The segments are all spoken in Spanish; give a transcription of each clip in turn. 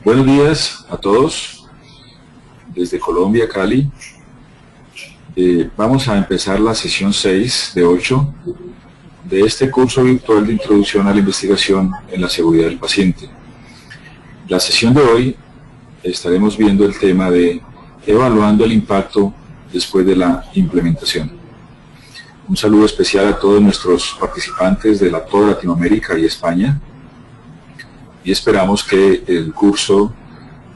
Buenos días a todos desde Colombia, Cali. Vamos a empezar la sesión 6 de 8 de este curso virtual de Introducción a la Investigación en la Seguridad del Paciente. La sesión de hoy estaremos viendo el tema de evaluando el impacto después de la implementación. Un saludo especial a todos nuestros participantes de toda Latinoamérica y España, y esperamos que el curso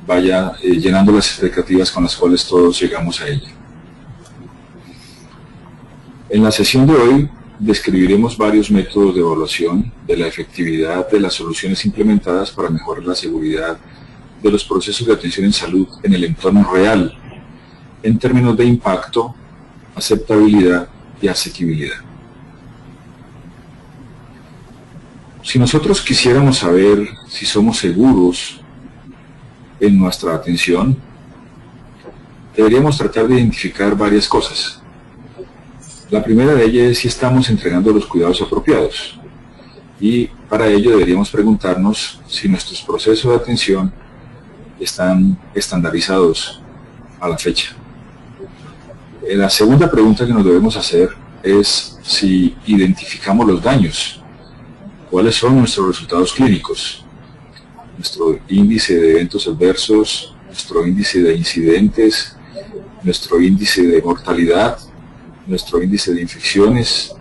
vaya llenando las expectativas con las cuales todos llegamos a ella. En la sesión de hoy describiremos varios métodos de evaluación de la efectividad de las soluciones implementadas para mejorar la seguridad de los procesos de atención en salud en el entorno real, en términos de impacto, aceptabilidad y asequibilidad. Si nosotros quisiéramos saber si somos seguros en nuestra atención, deberíamos tratar de identificar varias cosas. La primera de ellas es si estamos entregando los cuidados apropiados, y para ello deberíamos preguntarnos si nuestros procesos de atención están estandarizados a la fecha. La segunda pregunta que nos debemos hacer es si identificamos los daños. ¿Cuáles son nuestros resultados clínicos? Nuestro índice de eventos adversos, nuestro índice de incidentes, nuestro índice de mortalidad, nuestro índice de infecciones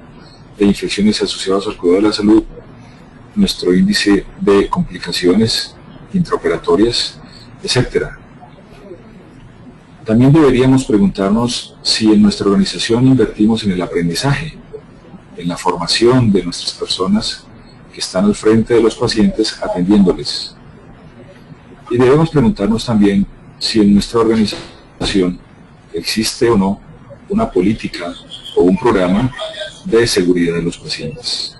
asociadas al cuidado de la salud, nuestro índice de complicaciones intraoperatorias, etc. También deberíamos preguntarnos si en nuestra organización invertimos en el aprendizaje, en la formación de nuestras personas que están al frente de los pacientes atendiéndoles. Y debemos preguntarnos también si en nuestra organización existe o no una política o un programa de seguridad de los pacientes.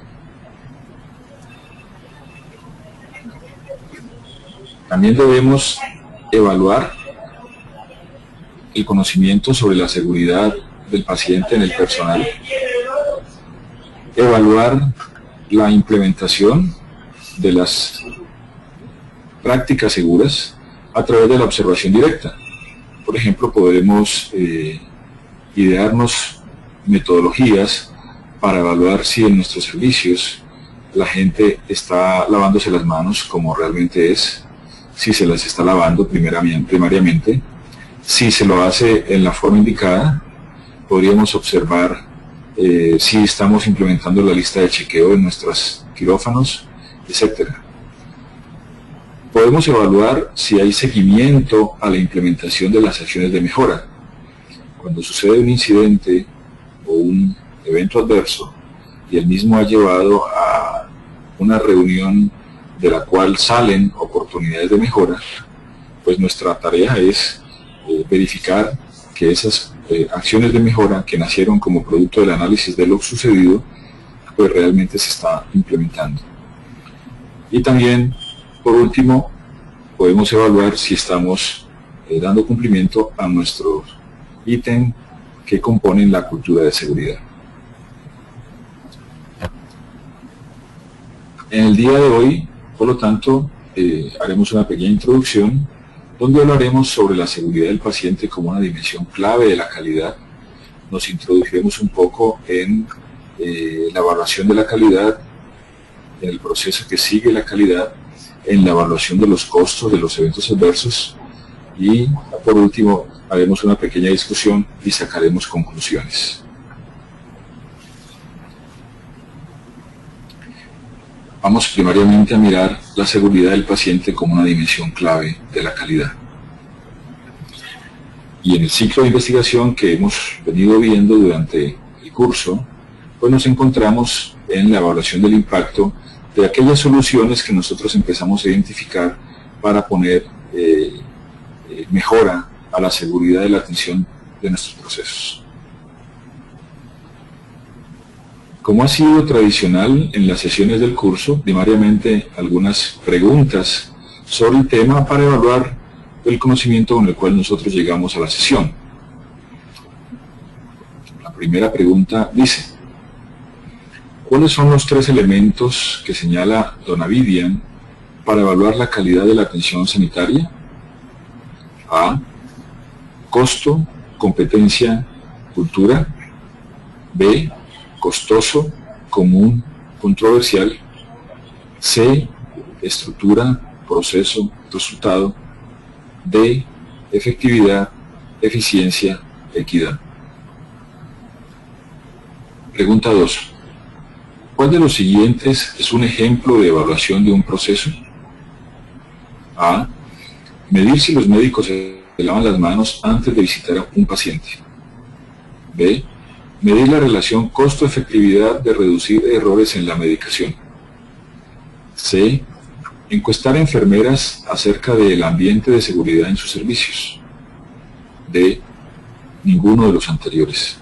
También debemos evaluar el conocimiento sobre la seguridad del paciente en el personal, evaluar la implementación de las prácticas seguras a través de la observación directa. Por ejemplo, podremos idearnos metodologías para evaluar si en nuestros servicios la gente está lavándose las manos como realmente es, si se las está lavando primariamente, si se lo hace en la forma indicada. Podríamos observar si estamos implementando la lista de chequeo en nuestros quirófanos, etc. Podemos evaluar si hay seguimiento a la implementación de las acciones de mejora. Cuando sucede un incidente o un evento adverso y el mismo ha llevado a una reunión de la cual salen oportunidades de mejora, pues nuestra tarea es verificar que esas acciones de mejora que nacieron como producto del análisis de lo sucedido, pues realmente se está implementando. Y también, por último, podemos evaluar si estamos dando cumplimiento a nuestros ítems que componen la cultura de seguridad. En el día de hoy, por lo tanto, haremos una pequeña introducción donde hablaremos sobre la seguridad del paciente como una dimensión clave de la calidad. Nos introduciremos un poco en la evaluación de la calidad, en el proceso que sigue la calidad, en la evaluación de los costos de los eventos adversos, y por último haremos una pequeña discusión y sacaremos conclusiones. Vamos primariamente a mirar la seguridad del paciente como una dimensión clave de la calidad. Y en el ciclo de investigación que hemos venido viendo durante el curso, pues nos encontramos en la evaluación del impacto de aquellas soluciones que nosotros empezamos a identificar para poner mejora a la seguridad de la atención de nuestros procesos. Como ha sido tradicional en las sesiones del curso, primariamente algunas preguntas sobre el tema para evaluar el conocimiento con el cual nosotros llegamos a la sesión. La primera pregunta dice: ¿Cuáles son los tres elementos que señala Donavidian para evaluar la calidad de la atención sanitaria? A. Costo, competencia, cultura. B. Costoso, común, controversial. C. Estructura, proceso, resultado. D. Efectividad, eficiencia, equidad. Pregunta 2. ¿Cuál de los siguientes es un ejemplo de evaluación de un proceso? A. Medir si los médicos se lavan las manos antes de visitar a un paciente. B. Medir la relación costo-efectividad de reducir errores en la medicación. C. Encuestar a enfermeras acerca del ambiente de seguridad en sus servicios. D. Ninguno de los anteriores.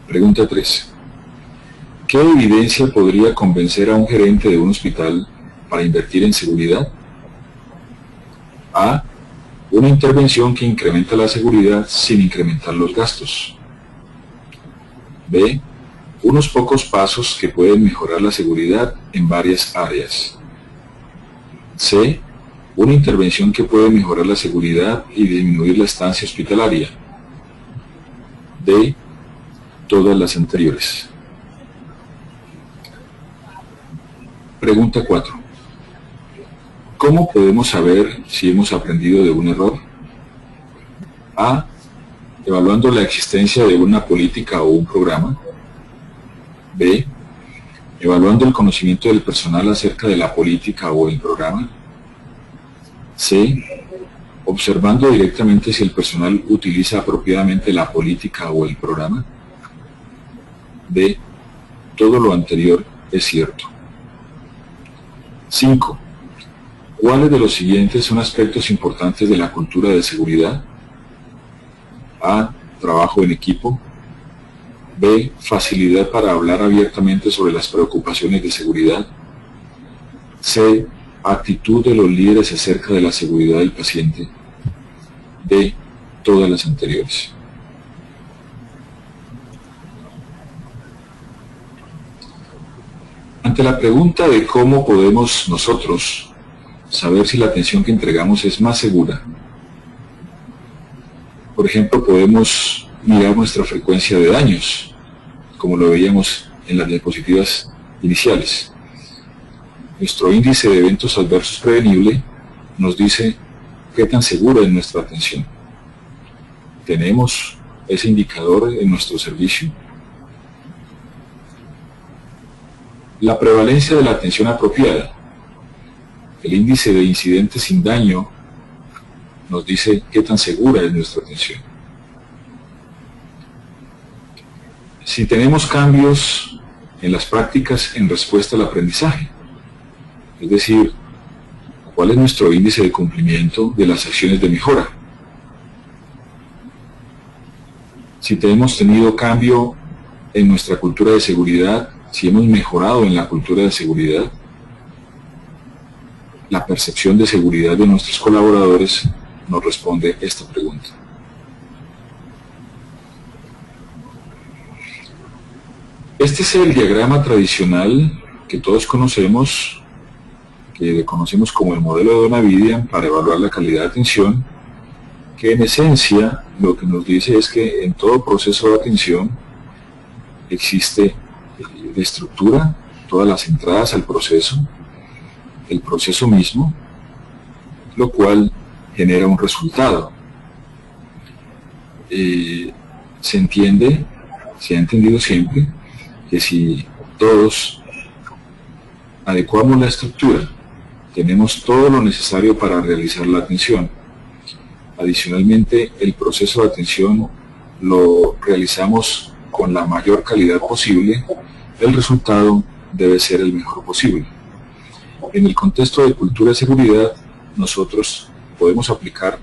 Pregunta 3. ¿Qué evidencia podría convencer a un gerente de un hospital para invertir en seguridad? A. Una intervención que incrementa la seguridad sin incrementar los gastos. B. Unos pocos pasos que pueden mejorar la seguridad en varias áreas. C. Una intervención que puede mejorar la seguridad y disminuir la estancia hospitalaria. D. Todas las anteriores. Pregunta 4. ¿Cómo podemos saber si hemos aprendido de un error? A. Evaluando la existencia de una política o un programa. B. Evaluando el conocimiento del personal acerca de la política o el programa. C. Observando directamente si el personal utiliza apropiadamente la política o el programa. D. Todo lo anterior es cierto. 5. ¿Cuáles de los siguientes son aspectos importantes de la cultura de seguridad? A. Trabajo en equipo. B. Facilidad para hablar abiertamente sobre las preocupaciones de seguridad. C. Actitud de los líderes acerca de la seguridad del paciente. D. Todas las anteriores. Ante la pregunta de cómo podemos nosotros saber si la atención que entregamos es más segura, por ejemplo, podemos mirar nuestra frecuencia de daños, como lo veíamos en las diapositivas iniciales. Nuestro índice de eventos adversos prevenible nos dice qué tan segura es nuestra atención. ¿Tenemos ese indicador en nuestro servicio? La prevalencia de la atención apropiada. El índice de incidentes sin daño nos dice qué tan segura es nuestra atención. Si tenemos cambios en las prácticas en respuesta al aprendizaje, es decir, cuál es nuestro índice de cumplimiento de las acciones de mejora. Si hemos tenido cambio en nuestra cultura de seguridad, si hemos mejorado en la cultura de seguridad, la percepción de seguridad de nuestros colaboradores nos responde esta pregunta. Este es el diagrama tradicional que todos conocemos, que conocemos como el modelo de Donavidian para evaluar la calidad de atención, que en esencia lo que nos dice es que en todo proceso de atención existe la estructura, todas las entradas al proceso, el proceso mismo, lo cual genera un resultado. Se ha entendido siempre que si todos adecuamos la estructura, tenemos todo lo necesario para realizar la atención. Adicionalmente, el proceso de atención lo realizamos con la mayor calidad posible, el resultado debe ser el mejor posible. En el contexto de cultura de seguridad, nosotros podemos aplicar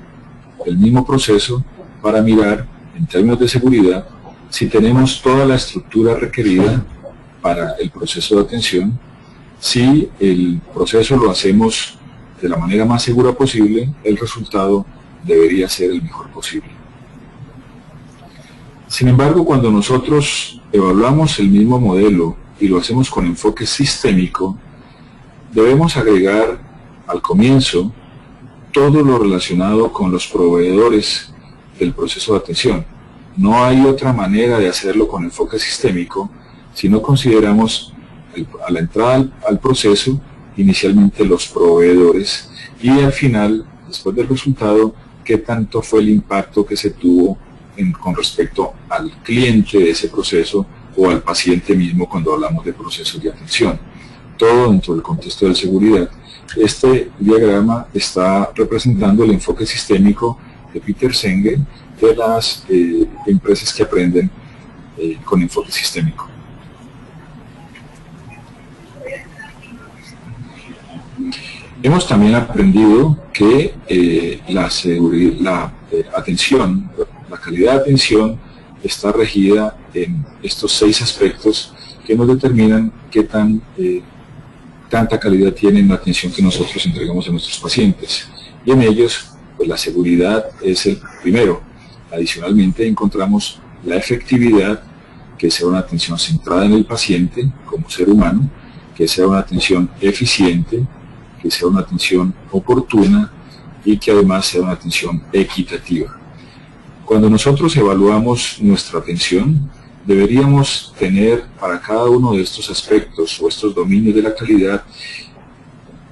el mismo proceso para mirar, en términos de seguridad, si tenemos toda la estructura requerida para el proceso de atención, si el proceso lo hacemos de la manera más segura posible, el resultado debería ser el mejor posible. Sin embargo, cuando nosotros evaluamos el mismo modelo y lo hacemos con enfoque sistémico, debemos agregar al comienzo todo lo relacionado con los proveedores del proceso de atención. No hay otra manera de hacerlo con enfoque sistémico si no consideramos a la entrada al proceso inicialmente los proveedores y al final, después del resultado, qué tanto fue el impacto que se tuvo con respecto al cliente de ese proceso o al paciente mismo cuando hablamos de procesos de atención. Todo dentro del contexto de seguridad. Este diagrama está representando el enfoque sistémico de Peter Senge de las empresas que aprenden con enfoque sistémico. Hemos también aprendido que la atención, la calidad de atención está regida en estos 6 aspectos que nos determinan qué tanta calidad tiene la atención que nosotros entregamos a nuestros pacientes. Y en ellos, pues la seguridad es el primero. Adicionalmente encontramos la efectividad, que sea una atención centrada en el paciente como ser humano, que sea una atención eficiente, que sea una atención oportuna y que además sea una atención equitativa. Cuando nosotros evaluamos nuestra atención, deberíamos tener para cada uno de estos aspectos o estos dominios de la calidad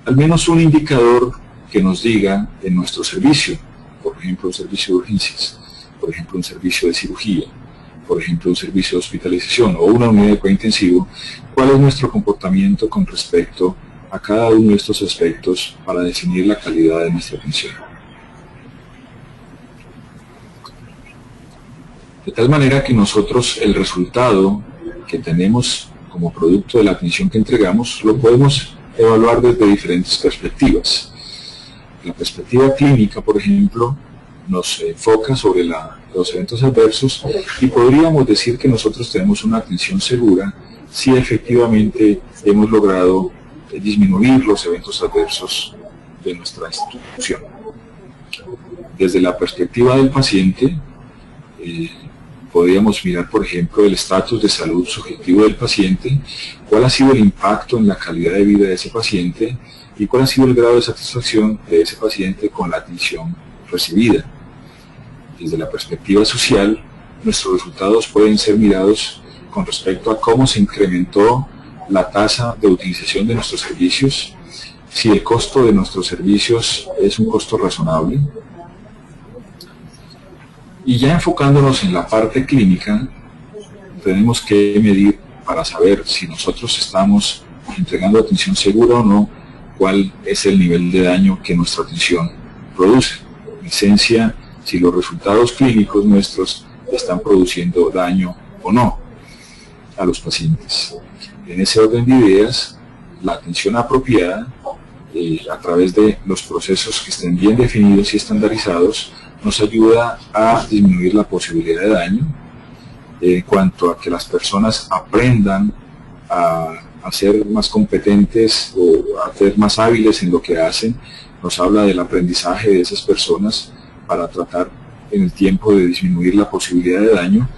al menos un indicador que nos diga en nuestro servicio, por ejemplo un servicio de urgencias, por ejemplo un servicio de cirugía, por ejemplo un servicio de hospitalización o una unidad de cuidado intensivo, cuál es nuestro comportamiento con respecto a cada uno de estos aspectos para definir la calidad de nuestra atención. De tal manera que nosotros el resultado que tenemos como producto de la atención que entregamos lo podemos evaluar desde diferentes perspectivas. La perspectiva clínica, por ejemplo, nos enfoca sobre los eventos adversos y podríamos decir que nosotros tenemos una atención segura si efectivamente hemos logrado disminuir los eventos adversos de nuestra institución. Desde la perspectiva del paciente, podríamos mirar, por ejemplo, el estatus de salud subjetivo del paciente, cuál ha sido el impacto en la calidad de vida de ese paciente y cuál ha sido el grado de satisfacción de ese paciente con la atención recibida. Desde la perspectiva social, nuestros resultados pueden ser mirados con respecto a cómo se incrementó la tasa de utilización de nuestros servicios, si el costo de nuestros servicios es un costo razonable. Y ya enfocándonos en la parte clínica, tenemos que medir para saber si nosotros estamos entregando atención segura o no, cuál es el nivel de daño que nuestra atención produce. En esencia, si los resultados clínicos nuestros están produciendo daño o no a los pacientes. En ese orden de ideas, la atención apropiada, a través de los procesos que estén bien definidos y estandarizados, nos ayuda a disminuir la posibilidad de daño en cuanto a que las personas aprendan a ser más competentes o a ser más hábiles en lo que hacen. Nos habla del aprendizaje de esas personas para tratar en el tiempo de disminuir la posibilidad de daño,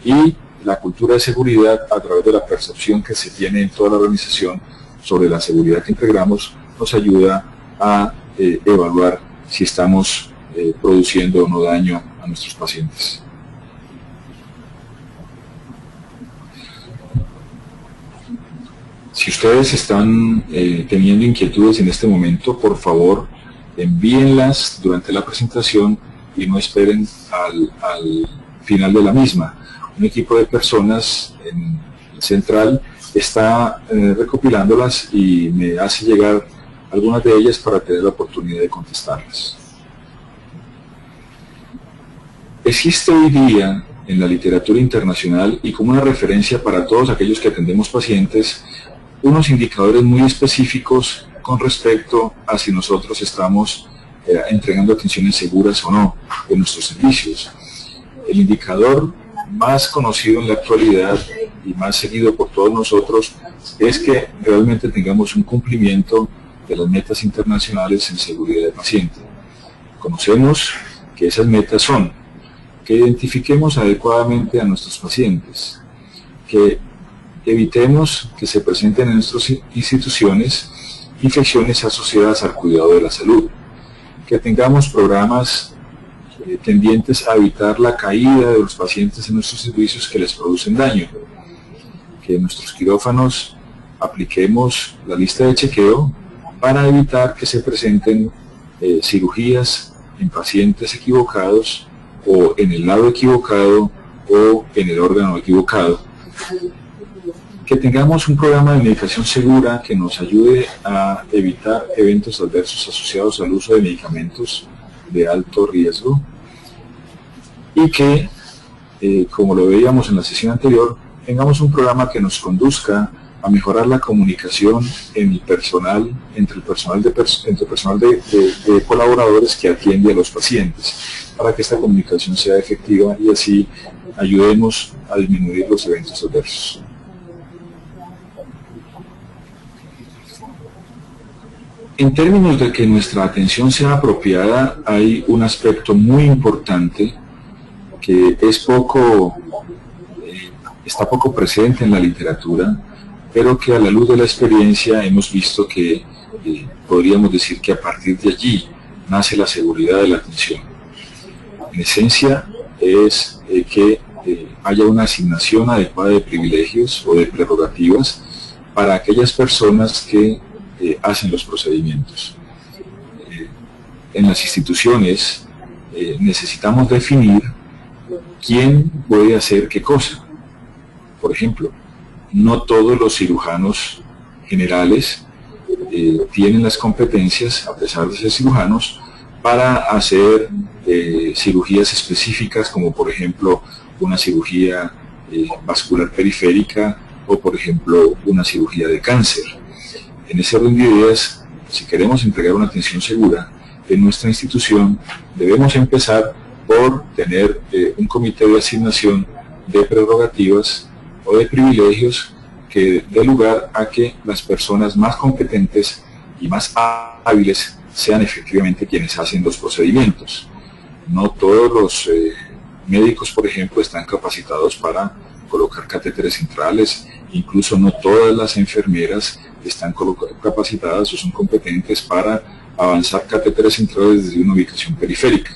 y la cultura de seguridad a través de la percepción que se tiene en toda la organización sobre la seguridad que integramos nos ayuda a evaluar si estamos produciendo o no daño a nuestros pacientes. Si ustedes están teniendo inquietudes en este momento, por favor envíenlas durante la presentación y no esperen al final de la misma. Un equipo de personas en Central está recopilándolas y me hace llegar algunas de ellas para tener la oportunidad de contestarlas. Existe hoy día en la literatura internacional y como una referencia para todos aquellos que atendemos pacientes, unos indicadores muy específicos con respecto a si nosotros estamos entregando atenciones seguras o no en nuestros servicios. El indicador más conocido en la actualidad y más seguido por todos nosotros es que realmente tengamos un cumplimiento de las metas internacionales en seguridad del paciente. Conocemos que esas metas son que identifiquemos adecuadamente a nuestros pacientes, que evitemos que se presenten en nuestras instituciones infecciones asociadas al cuidado de la salud, que tengamos programas tendientes a evitar la caída de los pacientes en nuestros servicios que les producen daño, que en nuestros quirófanos apliquemos la lista de chequeo para evitar que se presenten cirugías en pacientes equivocados o en el lado equivocado o en el órgano equivocado. Que tengamos un programa de medicación segura que nos ayude a evitar eventos adversos asociados al uso de medicamentos de alto riesgo y que, como lo veíamos en la sesión anterior, tengamos un programa que nos conduzca a mejorar la comunicación en el personal, entre el personal de colaboradores que atiende a los pacientes, para que esta comunicación sea efectiva y así ayudemos a disminuir los eventos adversos. En términos de que nuestra atención sea apropiada, hay un aspecto muy importante que está poco presente en la literatura, pero que a la luz de la experiencia hemos visto que podríamos decir que a partir de allí nace la seguridad de la atención. En esencia es que haya una asignación adecuada de privilegios o de prerrogativas para aquellas personas que hacen los procedimientos. En las instituciones necesitamos definir quién puede hacer qué cosa. Por ejemplo, no todos los cirujanos generales tienen las competencias, a pesar de ser cirujanos, para hacer cirugías específicas, como por ejemplo una cirugía vascular periférica o por ejemplo una cirugía de cáncer. En ese orden de ideas, si queremos entregar una atención segura en nuestra institución, debemos empezar por tener un comité de asignación de prerrogativas o de privilegios que dé lugar a que las personas más competentes y más hábiles sean efectivamente quienes hacen los procedimientos. No todos los médicos, por ejemplo, están capacitados para colocar catéteres centrales, incluso no todas las enfermeras están capacitadas o son competentes para avanzar catéteres centrales desde una ubicación periférica.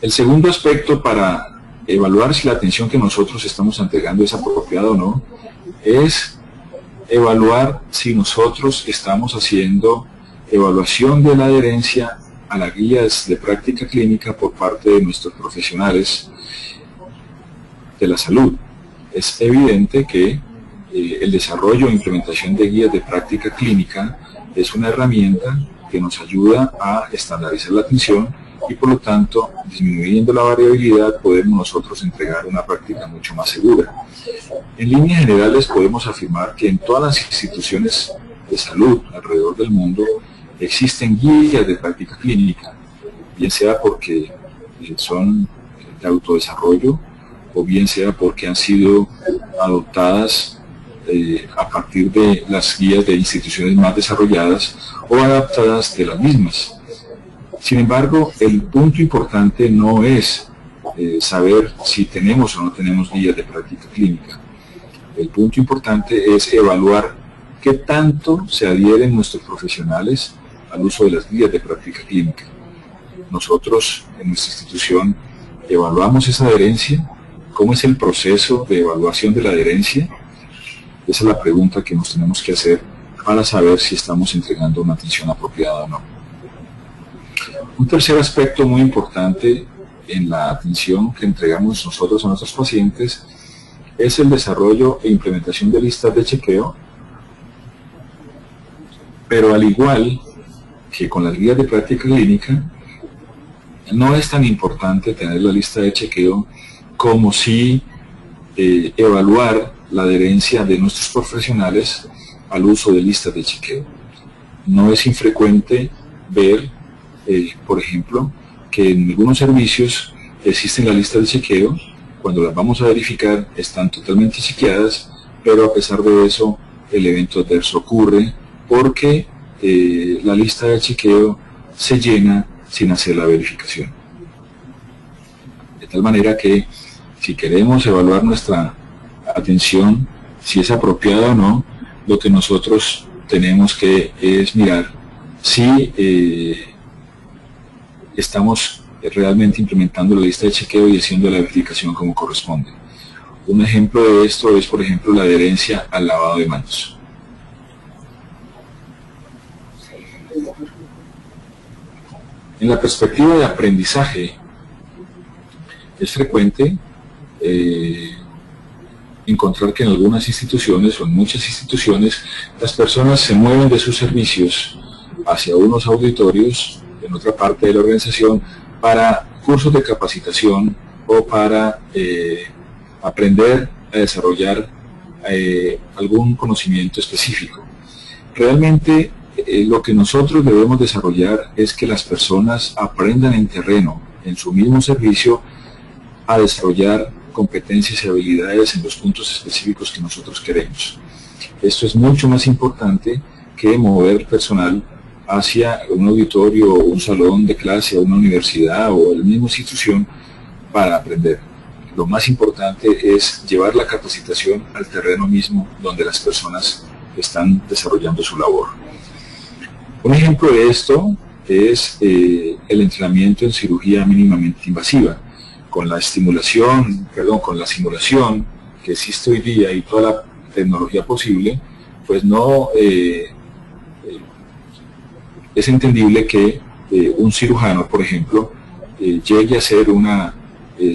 El segundo aspecto para evaluar si la atención que nosotros estamos entregando es apropiada o no, es evaluar si nosotros estamos haciendo evaluación de la adherencia a las guías de práctica clínica por parte de nuestros profesionales de la salud. Es evidente que el desarrollo e implementación de guías de práctica clínica es una herramienta que nos ayuda a estandarizar la atención y por lo tanto, disminuyendo la variabilidad, podemos nosotros entregar una práctica mucho más segura. En líneas generales podemos afirmar que en todas las instituciones de salud alrededor del mundo existen guías de práctica clínica, bien sea porque son de autodesarrollo o bien sea porque han sido adoptadas a partir de las guías de instituciones más desarrolladas o adaptadas de las mismas. Sin embargo, el punto importante no es saber si tenemos o no tenemos guías de práctica clínica. El punto importante es evaluar qué tanto se adhieren nuestros profesionales al uso de las guías de práctica clínica. Nosotros, en nuestra institución, evaluamos esa adherencia. ¿Cómo es el proceso de evaluación de la adherencia? Esa es la pregunta que nos tenemos que hacer para saber si estamos entregando una atención apropiada o no. Un tercer aspecto muy importante en la atención que entregamos nosotros a nuestros pacientes es el desarrollo e implementación de listas de chequeo, pero al igual que con las guías de práctica clínica, no es tan importante tener la lista de chequeo como si evaluar la adherencia de nuestros profesionales al uso de listas de chequeo. No es infrecuente ver, por ejemplo, que en algunos servicios existen las listas de chequeo. Cuando las vamos a verificar están totalmente chequeadas, pero a pesar de eso el evento adverso ocurre porque la lista de chequeo se llena sin hacer la verificación. De tal manera que si queremos evaluar nuestra atención si es apropiado o no. Lo que nosotros tenemos que es mirar si estamos realmente implementando la lista de chequeo y haciendo la verificación como corresponde. Un ejemplo de esto es, por ejemplo, la adherencia al lavado de manos. En la perspectiva de aprendizaje, es frecuente encontrar que en algunas instituciones o en muchas instituciones las personas se mueven de sus servicios hacia unos auditorios en otra parte de la organización para cursos de capacitación o para aprender a desarrollar algún conocimiento específico. Realmente lo que nosotros debemos desarrollar es que las personas aprendan en terreno, en su mismo servicio, a desarrollar competencias y habilidades en los puntos específicos que nosotros queremos. Esto es mucho más importante que mover personal hacia un auditorio, o un salón de clase, o una universidad o la misma institución para aprender. Lo más importante es llevar la capacitación al terreno mismo donde las personas están desarrollando su labor. Un ejemplo de esto es el entrenamiento en cirugía mínimamente invasiva. Con la simulación que existe hoy día y toda la tecnología posible, pues no es entendible que un cirujano, por ejemplo, llegue a hacer una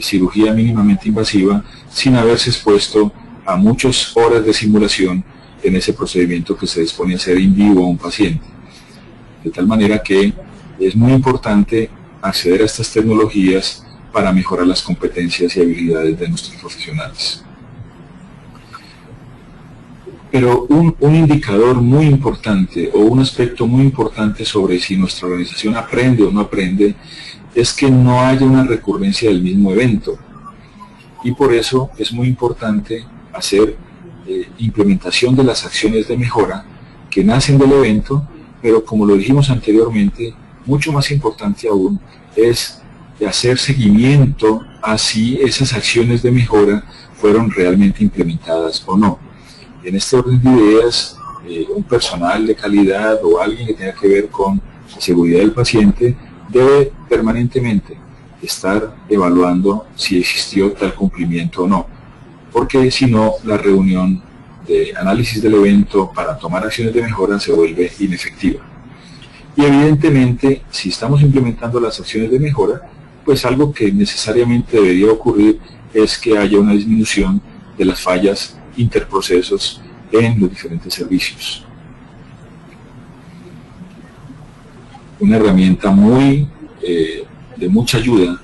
cirugía mínimamente invasiva sin haberse expuesto a muchas horas de simulación en ese procedimiento que se dispone a hacer in vivo a un paciente. De tal manera que es muy importante acceder a estas tecnologías para mejorar las competencias y habilidades de nuestros profesionales. Pero un indicador muy importante o un aspecto muy importante sobre si nuestra organización aprende o no aprende es que no haya una recurrencia del mismo evento. Y por eso es muy importante hacer implementación de las acciones de mejora que nacen del evento, pero como lo dijimos anteriormente, mucho más importante aún es de hacer seguimiento a si esas acciones de mejora fueron realmente implementadas o no. En este orden de ideas, un personal de calidad o alguien que tenga que ver con la seguridad del paciente debe permanentemente estar evaluando si existió tal cumplimiento o no, porque si no, la reunión de análisis del evento para tomar acciones de mejora se vuelve inefectiva. Y evidentemente, si estamos implementando las acciones de mejora, pues algo que necesariamente debería ocurrir es que haya una disminución de las fallas interprocesos en los diferentes servicios. Una herramienta de mucha ayuda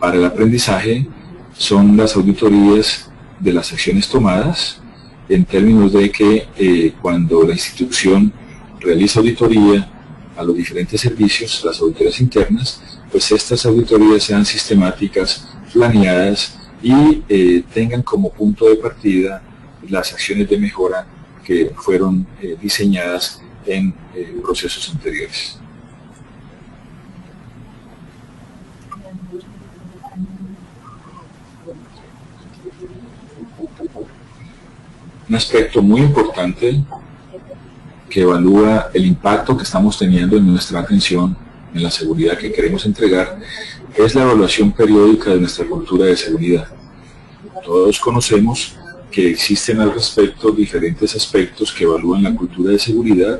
para el aprendizaje son las auditorías de las acciones tomadas, en términos de que cuando la institución realiza auditoría a los diferentes servicios, las auditorías internas, pues estas auditorías sean sistemáticas, planeadas y tengan como punto de partida las acciones de mejora que fueron diseñadas en procesos anteriores. Un aspecto muy importante que evalúa el impacto que estamos teniendo en nuestra atención en la seguridad que queremos entregar es la evaluación periódica de nuestra cultura de seguridad. Todos conocemos que existen al respecto diferentes aspectos que evalúan la cultura de seguridad.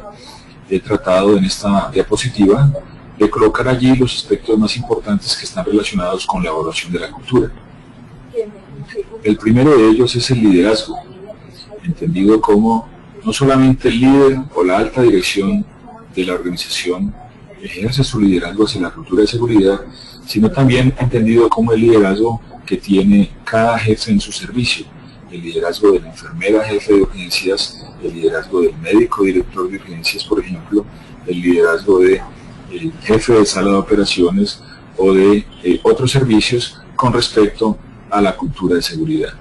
He tratado en esta diapositiva de colocar allí los aspectos más importantes que están relacionados con la evaluación de la cultura. El primero de ellos es el liderazgo, entendido como no solamente el líder o la alta dirección de la organización ejerce su liderazgo hacia la cultura de seguridad, sino también entendido como el liderazgo que tiene cada jefe en su servicio, el liderazgo de la enfermera jefe de urgencias, el liderazgo del médico director de urgencias, por ejemplo, el liderazgo del jefe de sala de operaciones o de otros servicios con respecto a la cultura de seguridad.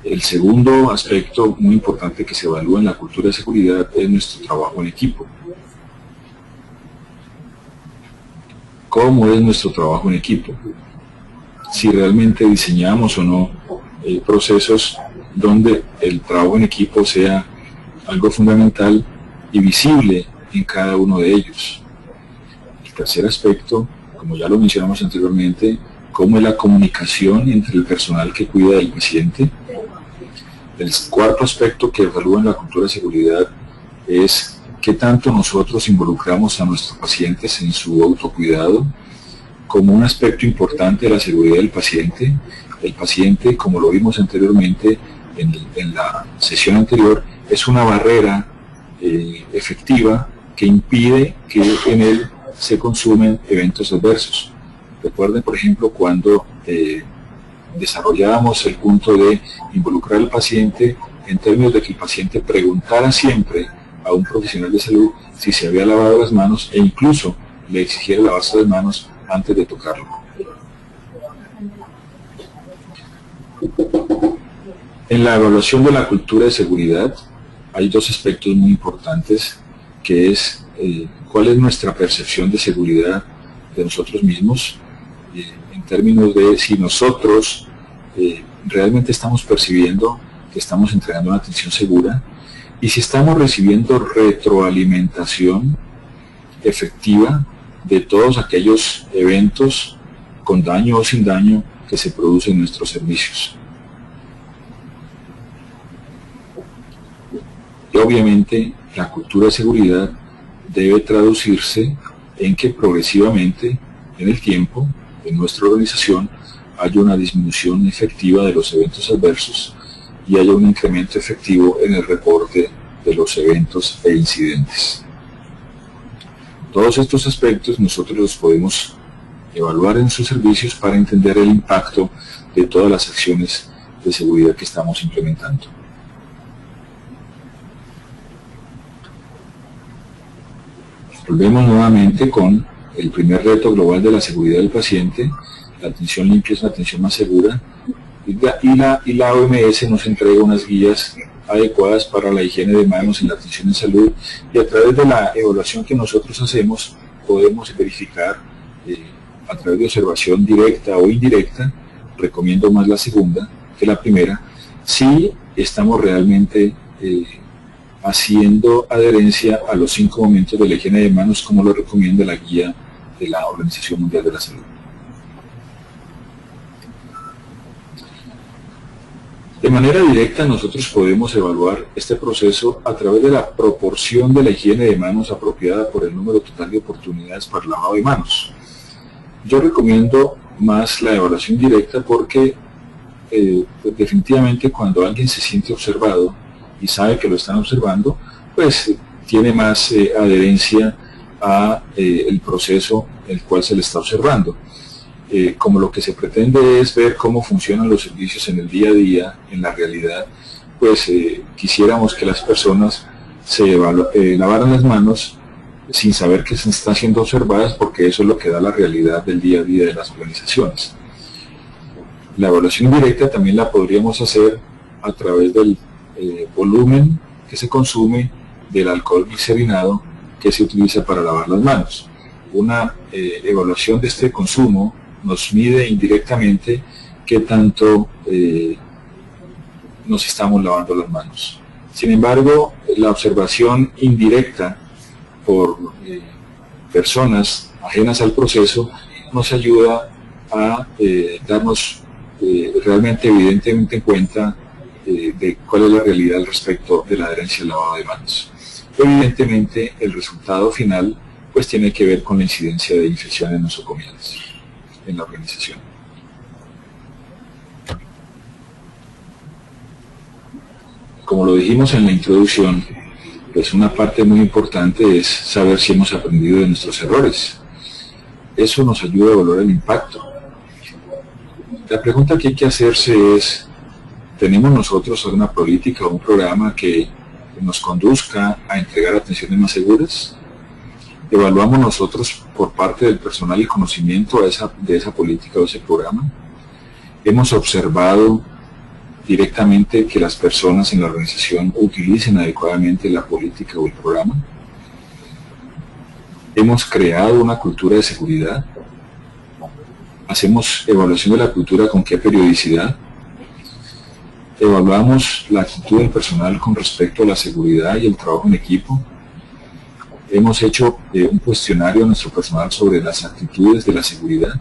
El segundo aspecto muy importante que se evalúa en la cultura de seguridad es nuestro trabajo en equipo. ¿Cómo es nuestro trabajo en equipo? Si realmente diseñamos o no procesos donde el trabajo en equipo sea algo fundamental y visible en cada uno de ellos. El tercer aspecto, como ya lo mencionamos anteriormente, cómo es la comunicación entre el personal que cuida del paciente. El cuarto aspecto que evalúa en la cultura de seguridad es qué tanto nosotros involucramos a nuestros pacientes en su autocuidado como un aspecto importante de la seguridad del paciente. El paciente, como lo vimos anteriormente en la sesión anterior, es una barrera efectiva que impide que en él se consumen eventos adversos. Recuerden, por ejemplo, cuando desarrollábamos el punto de involucrar al paciente en términos de que el paciente preguntara siempre a un profesional de salud si se había lavado las manos e incluso le exigiera lavarse las manos antes de tocarlo. En la evaluación de la cultura de seguridad hay dos aspectos muy importantes, que es cuál es nuestra percepción de seguridad de nosotros mismos, en términos de si nosotros realmente estamos percibiendo que estamos entregando una atención segura y si estamos recibiendo retroalimentación efectiva de todos aquellos eventos con daño o sin daño que se producen en nuestros servicios. Y obviamente la cultura de seguridad debe traducirse en que progresivamente en el tiempo en nuestra organización haya una disminución efectiva de los eventos adversos y haya un incremento efectivo en el reporte de los eventos e incidentes. Todos estos aspectos nosotros los podemos evaluar en sus servicios para entender el impacto de todas las acciones de seguridad que estamos implementando. Volvemos nuevamente con el primer reto global de la seguridad del paciente. La atención limpia es una atención más segura y la OMS nos entrega unas guías adecuadas para la higiene de manos en la atención en salud, y a través de la evaluación que nosotros hacemos podemos verificar a través de observación directa o indirecta, recomiendo más la segunda que la primera, si estamos realmente haciendo adherencia a los 5 momentos de la higiene de manos como lo recomienda la guía de la Organización Mundial de la Salud. De manera directa nosotros podemos evaluar este proceso a través de la proporción de la higiene de manos apropiada por el número total de oportunidades para el lavado de manos. Yo recomiendo más la evaluación directa porque pues definitivamente cuando alguien se siente observado y sabe que lo están observando, pues tiene más adherencia a el proceso el cual se le está observando. Como lo que se pretende es ver cómo funcionan los servicios en el día a día, en la realidad, pues quisiéramos que las personas se lavaran las manos sin saber que se están siendo observadas, porque eso es lo que da la realidad del día a día de las organizaciones. La evaluación directa también la podríamos hacer a través del volumen que se consume del alcohol glicerinado que se utiliza para lavar las manos. Una evaluación de este consumo nos mide indirectamente qué tanto nos estamos lavando las manos. Sin embargo, la observación indirecta por personas ajenas al proceso nos ayuda a darnos realmente evidentemente en cuenta de cuál es la realidad al respecto de la adherencia al lavado de manos. Evidentemente, el resultado final pues tiene que ver con la incidencia de infecciones nosocomiales en la organización. Como lo dijimos en la introducción, pues una parte muy importante es saber si hemos aprendido de nuestros errores. Eso nos ayuda a evaluar el impacto. La pregunta que hay que hacerse es, ¿tenemos nosotros una política o un programa que nos conduzca a entregar atenciones más seguras? ¿Evaluamos nosotros por parte del personal el conocimiento de esa política o ese programa? ¿Hemos observado directamente que las personas en la organización utilicen adecuadamente la política o el programa? ¿Hemos creado una cultura de seguridad? ¿Hacemos evaluación de la cultura con qué periodicidad? Evaluamos la actitud del personal con respecto a la seguridad y el trabajo en equipo. Hemos hecho un cuestionario a nuestro personal sobre las actitudes de la seguridad.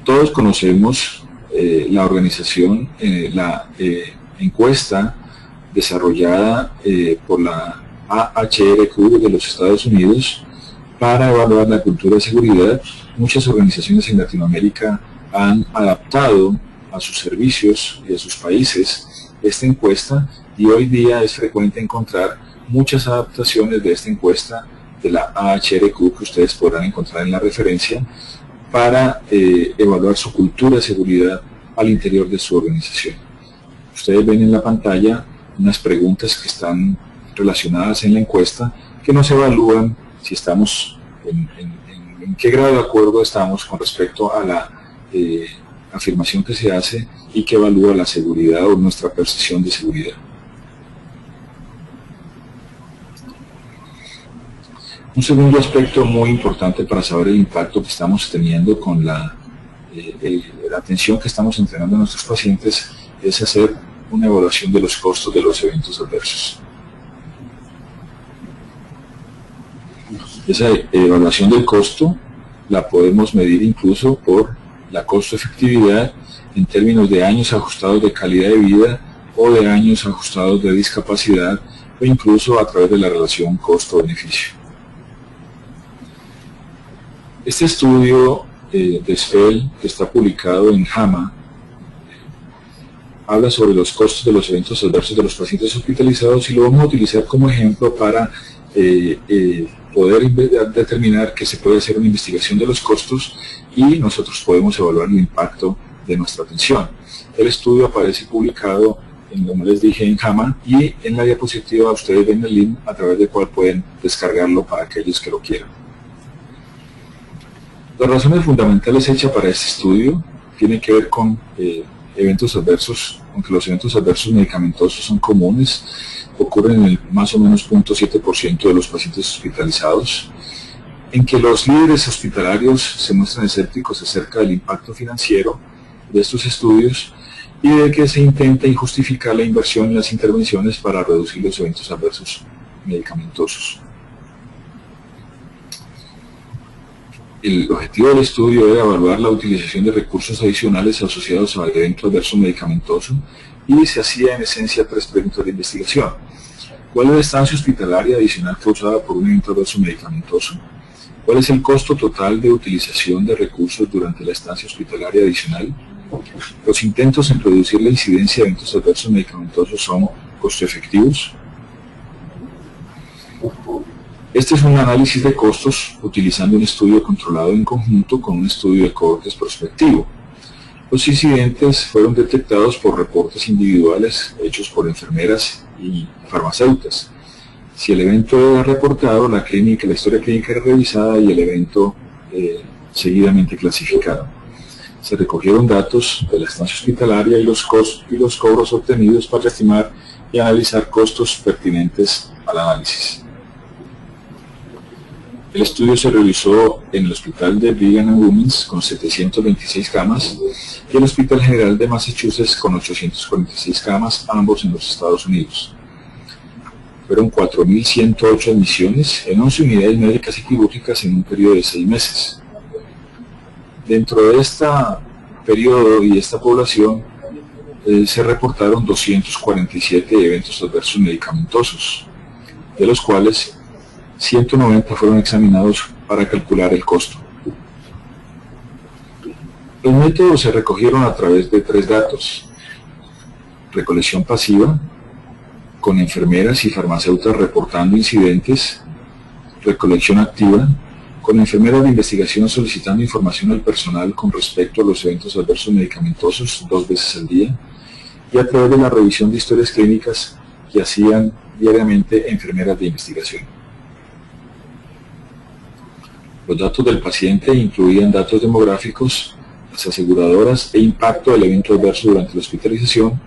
Todos conocemos la organización, la encuesta desarrollada por la AHRQ de los Estados Unidos para evaluar la cultura de seguridad. Muchas organizaciones en Latinoamérica han adaptado a sus servicios y a sus países esta encuesta, y hoy día es frecuente encontrar muchas adaptaciones de esta encuesta de la AHRQ que ustedes podrán encontrar en la referencia para evaluar su cultura de seguridad al interior de su organización. Ustedes ven en la pantalla unas preguntas que están relacionadas en la encuesta que nos evalúan si estamos en qué grado de acuerdo estamos con respecto a la afirmación que se hace y que evalúa la seguridad o nuestra percepción de seguridad. Un segundo aspecto muy importante para saber el impacto que estamos teniendo con la atención que estamos entregando a nuestros pacientes es hacer una evaluación de los costos de los eventos adversos. Esa evaluación del costo la podemos medir incluso por la costo-efectividad en términos de años ajustados de calidad de vida o de años ajustados de discapacidad, o incluso a través de la relación costo-beneficio. Este estudio de SFEL, que está publicado en JAMA, habla sobre los costos de los eventos adversos de los pacientes hospitalizados, y lo vamos a utilizar como ejemplo para poder determinar que se puede hacer una investigación de los costos y nosotros podemos evaluar el impacto de nuestra atención. El estudio aparece publicado, como les dije, en JAMA, y en la diapositiva ustedes ven el link a través del cual pueden descargarlo para aquellos que lo quieran. Las razones fundamentales hechas para este estudio tienen que ver con eventos adversos, aunque los eventos adversos medicamentosos son comunes, ocurren en el más o menos 0.7% de los pacientes hospitalizados, en que los líderes hospitalarios se muestran escépticos acerca del impacto financiero de estos estudios y de que se intenta injustificar la inversión en las intervenciones para reducir los eventos adversos medicamentosos. El objetivo del estudio era evaluar la utilización de recursos adicionales asociados al evento adverso medicamentoso, y se hacía en esencia 3 preguntas de investigación. ¿Cuál es la estancia hospitalaria adicional causada por un evento adverso medicamentoso? ¿Cuál es el costo total de utilización de recursos durante la estancia hospitalaria adicional? ¿Los intentos en reducir la incidencia de eventos adversos medicamentosos son costo efectivos? Este es un análisis de costos utilizando un estudio controlado en conjunto con un estudio de cohortes prospectivo. Los incidentes fueron detectados por reportes individuales hechos por enfermeras y farmacéuticas. Si el evento era reportado, la historia clínica era revisada y el evento seguidamente clasificado. Se recogieron datos de la estancia hospitalaria y los cobros obtenidos para estimar y analizar costos pertinentes al análisis. El estudio se realizó en el Hospital de Brigham and Women's con 726 camas y el Hospital General de Massachusetts con 846 camas, ambos en los Estados Unidos. Fueron 4.108 admisiones en 11 unidades médicas y quirúrgicas en un periodo de 6 meses. Dentro de este periodo y esta población se reportaron 247 eventos adversos medicamentosos, de los cuales 190 fueron examinados para calcular el costo. Los métodos se recogieron a través de 3 datos: recolección pasiva, con enfermeras y farmacéuticas reportando incidentes; recolección activa, con enfermeras de investigación solicitando información al personal con respecto a los eventos adversos medicamentosos 2 veces al día; y a través de la revisión de historias clínicas que hacían diariamente enfermeras de investigación. Los datos del paciente incluían datos demográficos, las aseguradoras e impacto del evento adverso durante la hospitalización,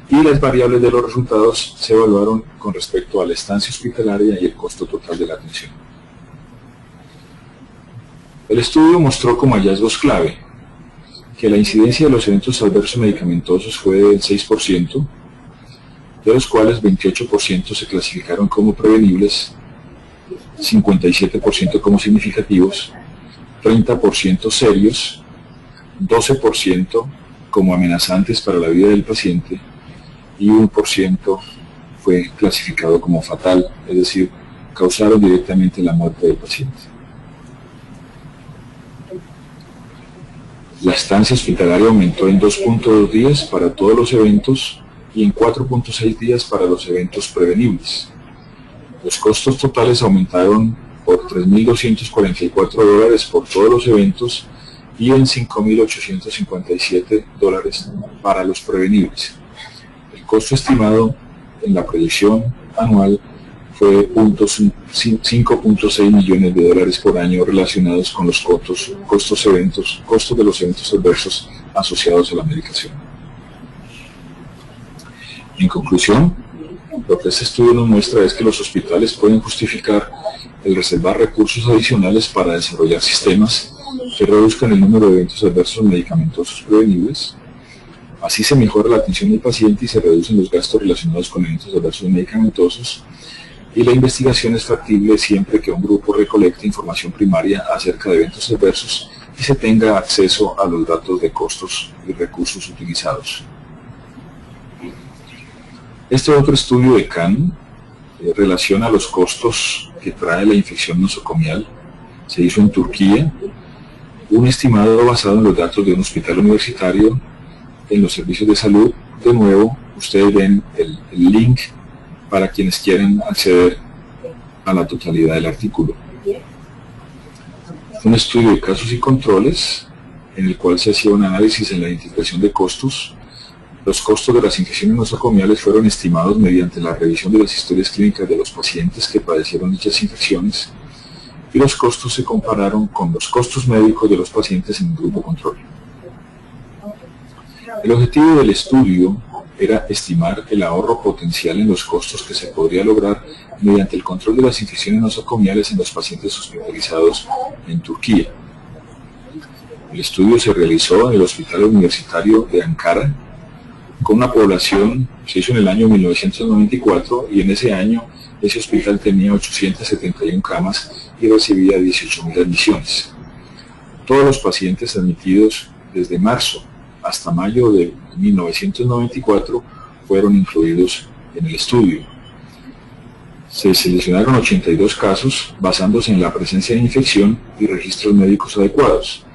y las variables de los resultados se evaluaron con respecto a la estancia hospitalaria y el costo total de la atención. El estudio mostró como hallazgos clave que la incidencia de los eventos adversos medicamentosos fue del 6%, de los cuales 28% se clasificaron como prevenibles, 57% como significativos, 30% serios, 12% como amenazantes para la vida del paciente y 1% fue clasificado como fatal, es decir, causaron directamente la muerte del paciente. La estancia hospitalaria aumentó en 2.2 días para todos los eventos y en 4.6 días para los eventos prevenibles. Los costos totales aumentaron por $3.244 por todos los eventos y en $5.857 para los prevenibles. El costo estimado en la proyección anual fue $5.6 millones por año relacionados con los costos de los eventos adversos asociados a la medicación. En conclusión, lo que este estudio nos muestra es que los hospitales pueden justificar el reservar recursos adicionales para desarrollar sistemas que reduzcan el número de eventos adversos medicamentosos prevenibles. Así se mejora la atención del paciente y se reducen los gastos relacionados con eventos adversos medicamentosos, y la investigación es factible siempre que un grupo recolecte información primaria acerca de eventos adversos y se tenga acceso a los datos de costos y recursos utilizados. Este otro estudio de Khan relaciona los costos que trae la infección nosocomial. Se hizo en Turquía, un estimado basado en los datos de un hospital universitario en los servicios de salud. De nuevo, ustedes ven el link para quienes quieren acceder a la totalidad del artículo. Un estudio de casos y controles en el cual se hacía un análisis en la identificación de costos. Los costos de las infecciones nosocomiales fueron estimados mediante la revisión de las historias clínicas de los pacientes que padecieron dichas infecciones, y los costos se compararon con los costos médicos de los pacientes en el grupo control. El objetivo del estudio era estimar el ahorro potencial en los costos que se podría lograr mediante el control de las infecciones nosocomiales en los pacientes hospitalizados en Turquía. El estudio se realizó en el Hospital Universitario de Ankara, con una población, se hizo en el año 1994, y en ese año ese hospital tenía 871 camas y recibía 18.000 admisiones. Todos los pacientes admitidos desde marzo hasta mayo de 1994 fueron incluidos en el estudio. Se seleccionaron 82 casos basándose en la presencia de infección y registros médicos adecuados.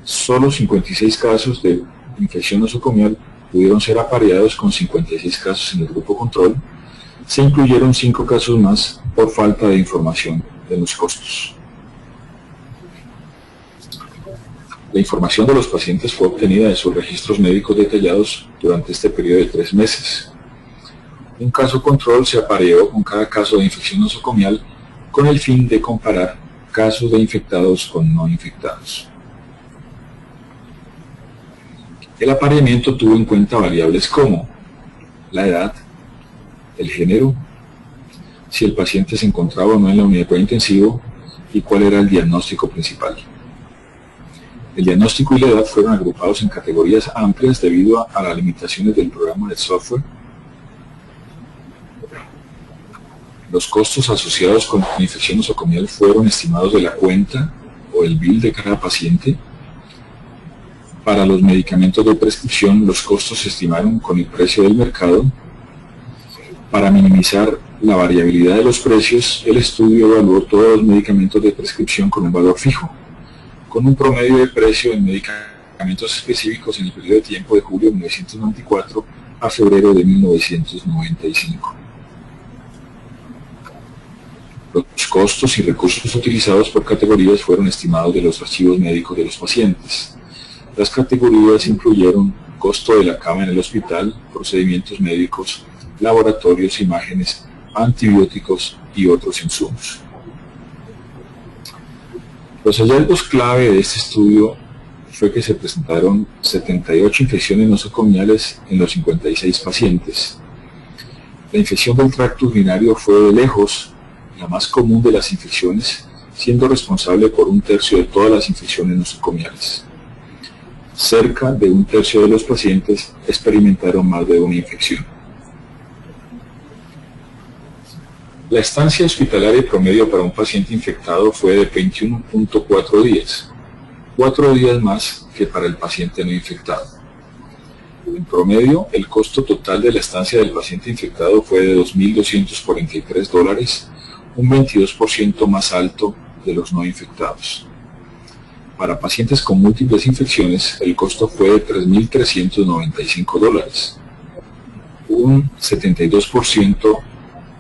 Solo 56 casos de infección nosocomial pudieron ser apareados con 56 casos en el grupo control. Se incluyeron 5 casos más por falta de información de los costos. La información de los pacientes fue obtenida de sus registros médicos detallados durante este periodo de 3 meses. Un caso control se apareó con cada caso de infección nosocomial con el fin de comparar casos de infectados con no infectados. El apareamiento tuvo en cuenta variables como la edad, el género, si el paciente se encontraba o no en la unidad de cuidado intensivo y cuál era el diagnóstico principal. El diagnóstico y la edad fueron agrupados en categorías amplias debido a las limitaciones del programa de software. Los costos asociados con la infección nosocomial fueron estimados de la cuenta o el bill de cada paciente. Para los medicamentos de prescripción, los costos se estimaron con el precio del mercado. Para minimizar la variabilidad de los precios, el estudio evaluó todos los medicamentos de prescripción con un valor fijo, con un promedio de precio en medicamentos específicos en el periodo de tiempo de julio de 1994 a febrero de 1995. Los costos y recursos utilizados por categorías fueron estimados de los archivos médicos de los pacientes. Las categorías incluyeron costo de la cama en el hospital, procedimientos médicos, laboratorios, imágenes, antibióticos y otros insumos. Los hallazgos clave de este estudio fue que se presentaron 78 infecciones nosocomiales en los 56 pacientes. La infección del tracto urinario fue de lejos la más común de las infecciones, siendo responsable por 1/3 de todas las infecciones nosocomiales. cerca de un tercio de los pacientes experimentaron más de una infección. La estancia hospitalaria promedio para un paciente infectado fue de 21.4 días, 4 días más que para el paciente no infectado. En promedio, el costo total de la estancia del paciente infectado fue de $2.243, un 22% más alto de los no infectados. Para pacientes con múltiples infecciones, el costo fue de $3.395, un 72%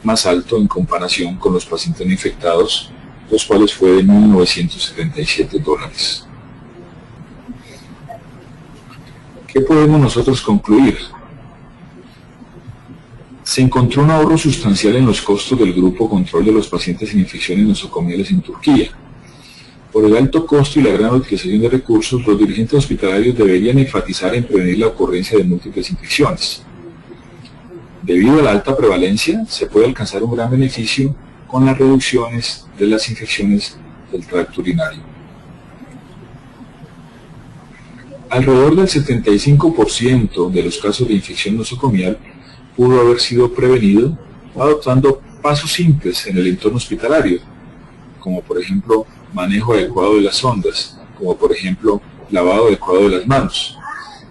más alto en comparación con los pacientes no infectados, los cuales fue de $1.977. ¿Qué podemos nosotros concluir? Se encontró un ahorro sustancial en los costos del grupo control de los pacientes sin infecciones nosocomiales en Turquía. Por el alto costo y la gran utilización de recursos, los dirigentes hospitalarios deberían enfatizar en prevenir la ocurrencia de múltiples infecciones. Debido a la alta prevalencia, se puede alcanzar un gran beneficio con las reducciones de las infecciones del tracto urinario. Alrededor del 75% de los casos de infección nosocomial pudo haber sido prevenido adoptando pasos simples en el entorno hospitalario, como por ejemplo manejo adecuado de las sondas, como por ejemplo lavado adecuado de las manos.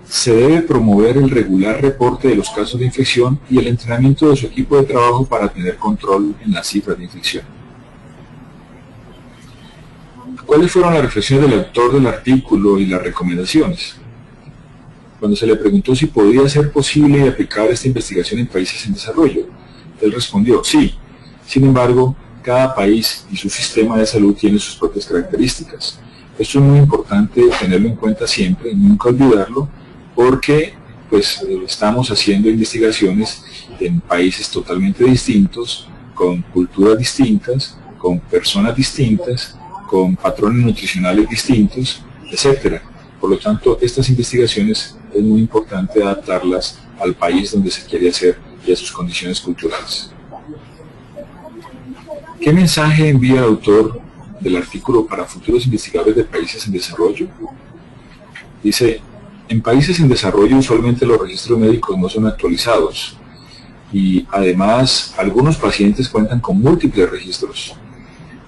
Se debe promover el regular reporte de los casos de infección y el entrenamiento de su equipo de trabajo para tener control en las cifras de infección. ¿Cuáles fueron las reflexiones del autor del artículo y las recomendaciones? Cuando se le preguntó si podía ser posible y aplicable esta investigación en países en desarrollo, él respondió sí. Sin embargo, cada país y su sistema de salud tiene sus propias características. Esto es muy importante tenerlo en cuenta siempre y nunca olvidarlo, porque estamos haciendo investigaciones en países totalmente distintos, con culturas distintas, con personas distintas, con patrones nutricionales distintos, etc. Por lo tanto, estas investigaciones es muy importante adaptarlas al país donde se quiere hacer y a sus condiciones culturales. ¿Qué mensaje envía el autor del artículo para futuros investigadores de países en desarrollo? Dice, en países en desarrollo usualmente los registros médicos no son actualizados y además algunos pacientes cuentan con múltiples registros.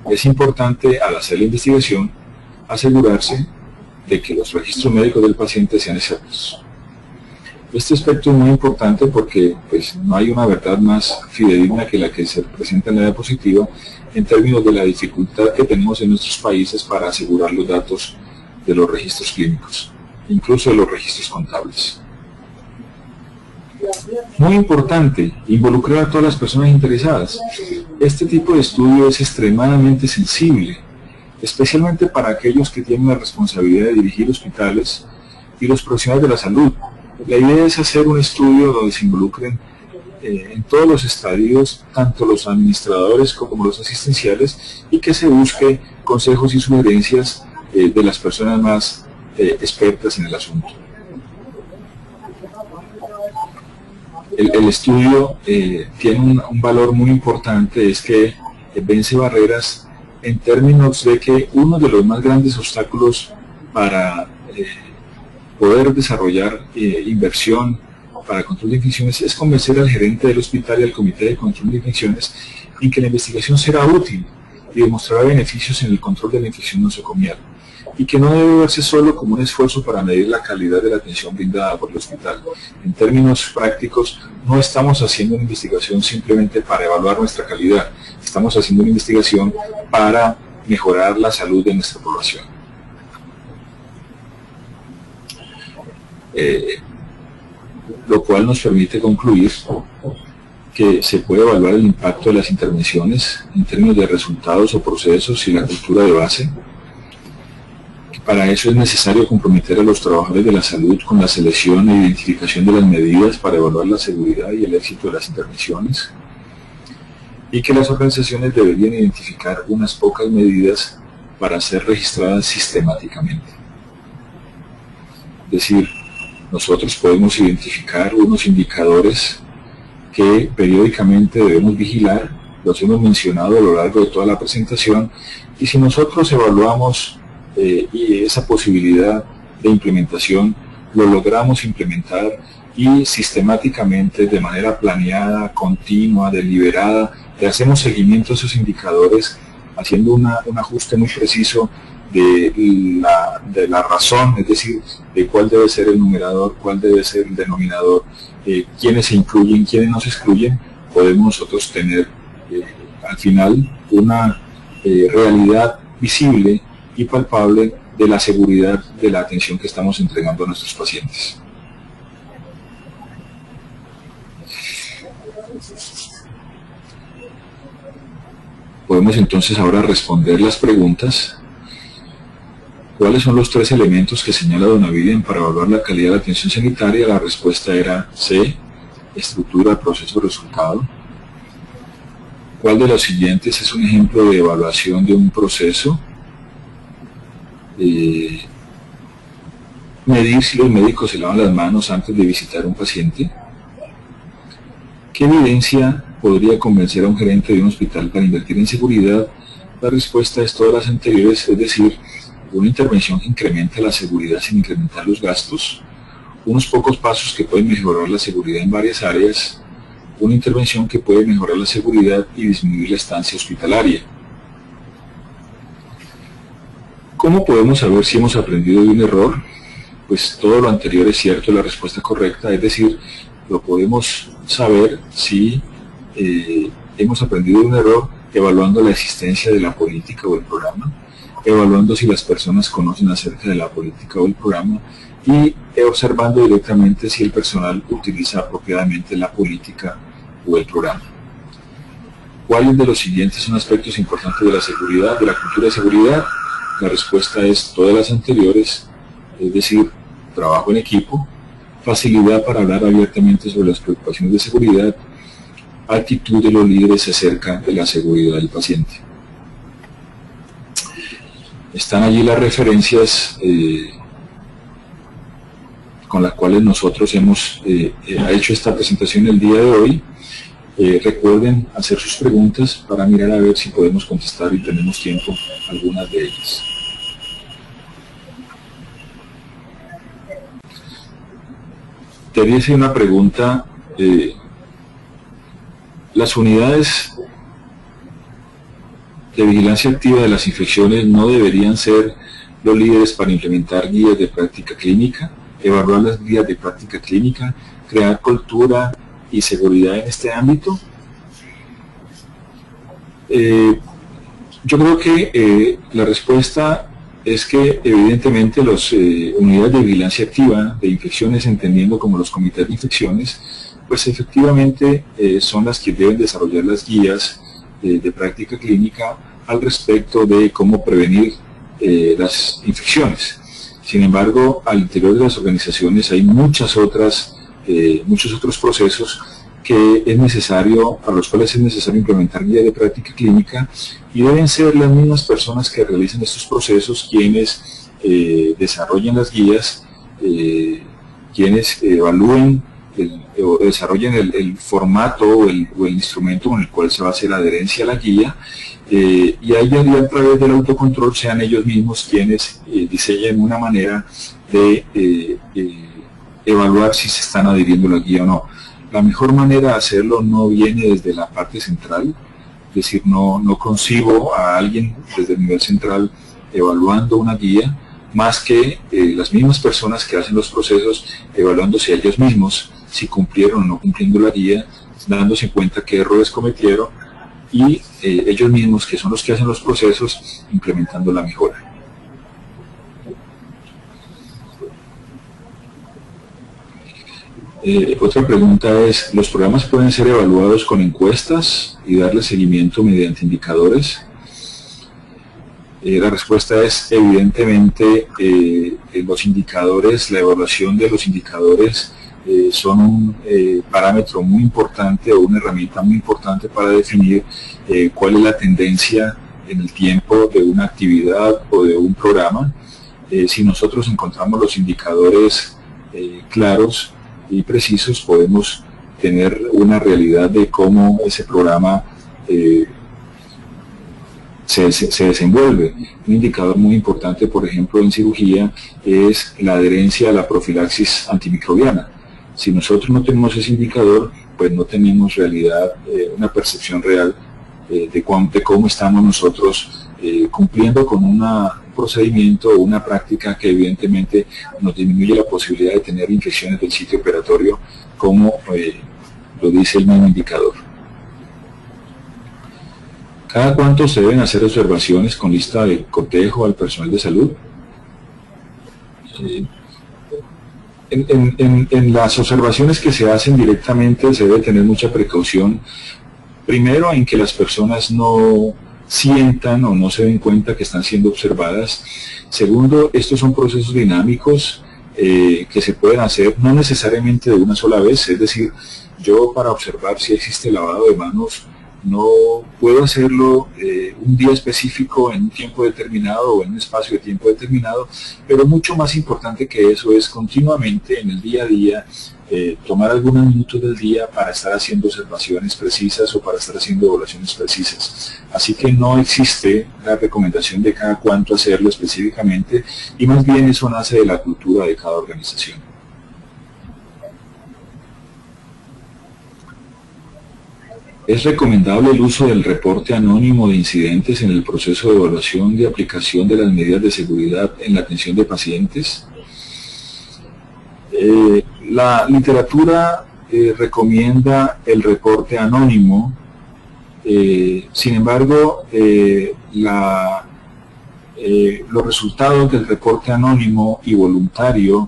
Es importante al hacer la investigación asegurarse de que los registros médicos del paciente sean exactos. Este aspecto es muy importante porque no hay una verdad más fidedigna que la que se presenta en la diapositiva en términos de la dificultad que tenemos en nuestros países para asegurar los datos de los registros clínicos, incluso de los registros contables. Muy importante, involucrar a todas las personas interesadas. Este tipo de estudio es extremadamente sensible, especialmente para aquellos que tienen la responsabilidad de dirigir hospitales y los profesionales de la salud. La idea es hacer un estudio donde se involucren en todos los estadios, tanto los administradores como los asistenciales, y que se busque consejos y sugerencias de las personas más expertas en el asunto. El estudio tiene un valor muy importante, es que vence barreras en términos de que uno de los más grandes obstáculos para poder desarrollar inversión para control de infecciones es convencer al gerente del hospital y al comité de control de infecciones en que la investigación será útil y demostrará beneficios en el control de la infección nosocomial, y que no debe verse solo como un esfuerzo para medir la calidad de la atención brindada por el hospital. En términos prácticos, no estamos haciendo una investigación simplemente para evaluar nuestra calidad, estamos haciendo una investigación para mejorar la salud de nuestra población. Lo cual nos permite concluir que se puede evaluar el impacto de las intervenciones en términos de resultados o procesos y la cultura de base. Para eso es necesario comprometer a los trabajadores de la salud con la selección e identificación de las medidas para evaluar la seguridad y el éxito de las intervenciones, y que las organizaciones deberían identificar unas pocas medidas para ser registradas sistemáticamente. Es decir, nosotros podemos identificar unos indicadores que periódicamente debemos vigilar, los hemos mencionado a lo largo de toda la presentación, y si nosotros evaluamos y esa posibilidad de implementación lo logramos implementar y sistemáticamente, de manera planeada, continua, deliberada, le hacemos seguimiento a esos indicadores, haciendo un ajuste muy preciso de la razón, es decir, de cuál debe ser el numerador, cuál debe ser el denominador, quiénes se incluyen, quiénes no se excluyen, podemos nosotros tener al final una realidad visible y palpable de la seguridad de la atención que estamos entregando a nuestros pacientes. Podemos entonces ahora responder las preguntas. ¿Cuáles son los 3 elementos que señala don Avilén para evaluar la calidad de la atención sanitaria? La respuesta era C, estructura, proceso, resultado. ¿Cuál de los siguientes es un ejemplo de evaluación de un proceso? Medir si los médicos se lavan las manos antes de visitar a un paciente. ¿Qué evidencia podría convencer a un gerente de un hospital para invertir en seguridad? La respuesta es todas las anteriores, es decir, una intervención que incremente la seguridad sin incrementar los gastos, unos pocos pasos que pueden mejorar la seguridad en varias áreas, una intervención que puede mejorar la seguridad y disminuir la estancia hospitalaria. ¿Cómo podemos saber si hemos aprendido de un error? Pues todo lo anterior es cierto, la respuesta correcta, es decir, lo podemos saber si hemos aprendido de un error evaluando la existencia de la política o el programa, evaluando si las personas conocen acerca de la política o el programa y observando directamente si el personal utiliza apropiadamente la política o el programa. ¿Cuáles de los siguientes son aspectos importantes de la seguridad, de la cultura de seguridad? La respuesta es todas las anteriores, es decir, trabajo en equipo, facilidad para hablar abiertamente sobre las preocupaciones de seguridad, actitud de los líderes acerca de la seguridad del paciente. Están allí las referencias con las cuales nosotros hemos hecho esta presentación el día de hoy. Recuerden hacer sus preguntas para mirar a ver si podemos contestar y tenemos tiempo algunas de ellas. Te dice una pregunta, las unidades de vigilancia activa de las infecciones no deberían ser los líderes para implementar guías de práctica clínica, evaluar las guías de práctica clínica, crear cultura y seguridad en este ámbito. Yo creo que la respuesta es que evidentemente las unidades de vigilancia activa de infecciones, entendiendo como los comités de infecciones, pues efectivamente son las que deben desarrollar las guías de práctica clínica al respecto de cómo prevenir las infecciones. Sin embargo, al interior de las organizaciones hay muchos otros procesos que es necesario, para los cuales es necesario implementar guías de práctica clínica, y deben ser las mismas personas que realizan estos procesos quienes desarrollen las guías, quienes evalúen o desarrollen el formato o el instrumento con el cual se va a hacer adherencia a la guía, y a través del autocontrol sean ellos mismos quienes diseñen una manera de evaluar si se están adhiriendo a la guía o no. La mejor manera de hacerlo no viene desde la parte central, es decir, no concibo a alguien desde el nivel central evaluando una guía, más que las mismas personas que hacen los procesos evaluándose a ellos mismos si cumplieron o no cumpliendo la guía, dándose cuenta qué errores cometieron y ellos mismos, que son los que hacen los procesos, implementando la mejora. Otra pregunta es, ¿los programas pueden ser evaluados con encuestas y darle seguimiento mediante indicadores? La respuesta es, evidentemente, los indicadores, la evaluación de los indicadores son un parámetro muy importante o una herramienta muy importante para definir cuál es la tendencia en el tiempo de una actividad o de un programa. Si nosotros encontramos los indicadores claros y precisos, podemos tener una realidad de cómo ese programa se desenvuelve. Un indicador muy importante, por ejemplo, en cirugía es la adherencia a la profilaxis antimicrobiana. Si nosotros no tenemos ese indicador, pues no tenemos realidad, una percepción real de cómo estamos nosotros cumpliendo con un procedimiento o una práctica que evidentemente nos disminuye la posibilidad de tener infecciones del sitio operatorio, como lo dice el mismo indicador. ¿Cada cuánto se deben hacer observaciones con lista de cotejo al personal de salud? En las observaciones que se hacen directamente se debe tener mucha precaución. Primero, en que las personas no sientan o no se den cuenta que están siendo observadas. Segundo, estos son procesos dinámicos que se pueden hacer no necesariamente de una sola vez. Es decir, yo para observar si existe lavado de manos no puedo hacerlo un día específico en un tiempo determinado o en un espacio de tiempo determinado, pero mucho más importante que eso es continuamente en el día a día tomar algunos minutos del día para estar haciendo observaciones precisas o para estar haciendo evaluaciones precisas. Así que no existe la recomendación de cada cuánto hacerlo específicamente, y más bien eso nace de la cultura de cada organización. ¿Es recomendable el uso del reporte anónimo de incidentes en el proceso de evaluación de aplicación de las medidas de seguridad en la atención de pacientes? La literatura recomienda el reporte anónimo, sin embargo, los resultados del reporte anónimo y voluntario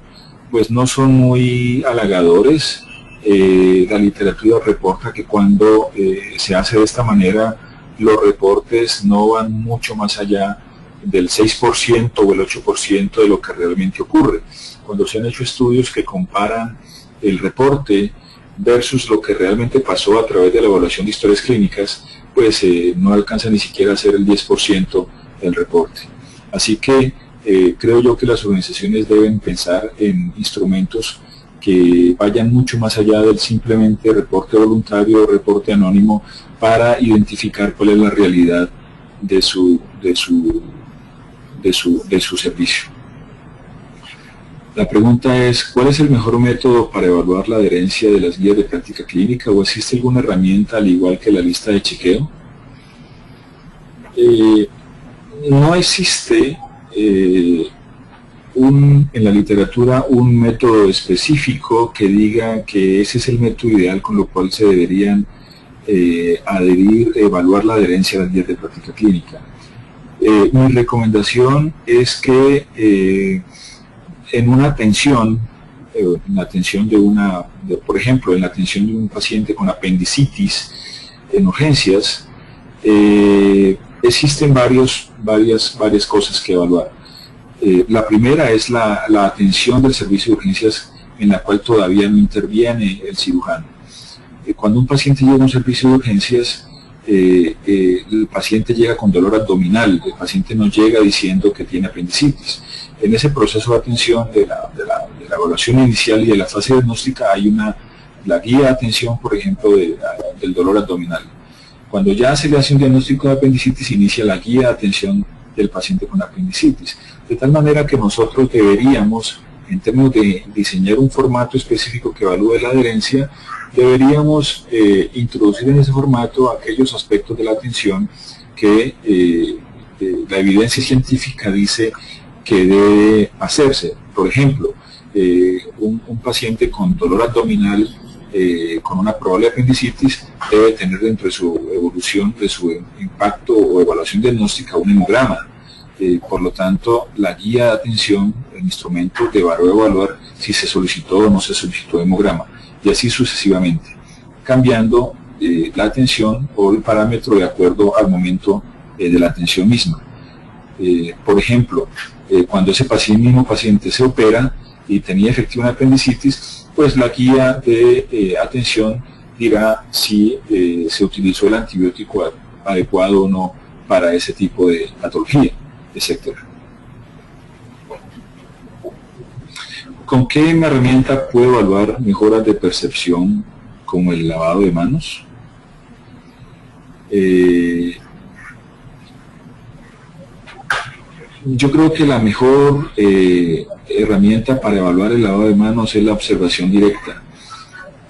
pues no son muy halagadores. La literatura reporta que cuando se hace de esta manera, los reportes no van mucho más allá del 6% o el 8% de lo que realmente ocurre. Cuando se han hecho estudios que comparan el reporte versus lo que realmente pasó a través de la evaluación de historias clínicas, pues no alcanza ni siquiera a ser el 10% del reporte. Así que creo yo que las organizaciones deben pensar en instrumentos que vayan mucho más allá del simplemente reporte voluntario o reporte anónimo para identificar cuál es la realidad de su servicio. La pregunta es, ¿cuál es el mejor método para evaluar la adherencia de las guías de práctica clínica, o existe alguna herramienta al igual que la lista de chequeo? No existe en la literatura un método específico que diga que ese es el método ideal con lo cual se deberían evaluar la adherencia a las guías de práctica clínica. Mi recomendación es que en una atención, por ejemplo, en la atención de un paciente con apendicitis en urgencias, existen varias cosas que evaluar. La primera es la atención del servicio de urgencias, en la cual todavía no interviene el cirujano. Cuando un paciente llega a un servicio de urgencias, el paciente llega con dolor abdominal, el paciente no llega diciendo que tiene apendicitis. En ese proceso de atención de la evaluación inicial y de la fase diagnóstica hay la guía de atención, por ejemplo, del dolor abdominal. Cuando ya se le hace un diagnóstico de apendicitis, inicia la guía de atención del paciente con apendicitis. De tal manera que nosotros deberíamos, en términos de diseñar un formato específico que evalúe la adherencia, deberíamos introducir en ese formato aquellos aspectos de la atención que la evidencia científica dice que debe hacerse. Por ejemplo, un paciente con dolor abdominal con una probable apendicitis debe tener dentro de su evolución, de su impacto o evaluación diagnóstica, un hemograma. Por lo tanto, la guía de atención, el instrumento, deberá evaluar si se solicitó o no se solicitó hemograma, y así sucesivamente, cambiando la atención o el parámetro de acuerdo al momento de la atención misma. Por ejemplo, cuando ese mismo paciente se opera y tenía efectiva una apendicitis, pues la guía de atención dirá si se utilizó el antibiótico adecuado o no para ese tipo de patología, etc. ¿Con qué herramienta puedo evaluar mejoras de percepción como el lavado de manos? Yo creo que la mejor herramienta para evaluar el lavado de manos es la observación directa.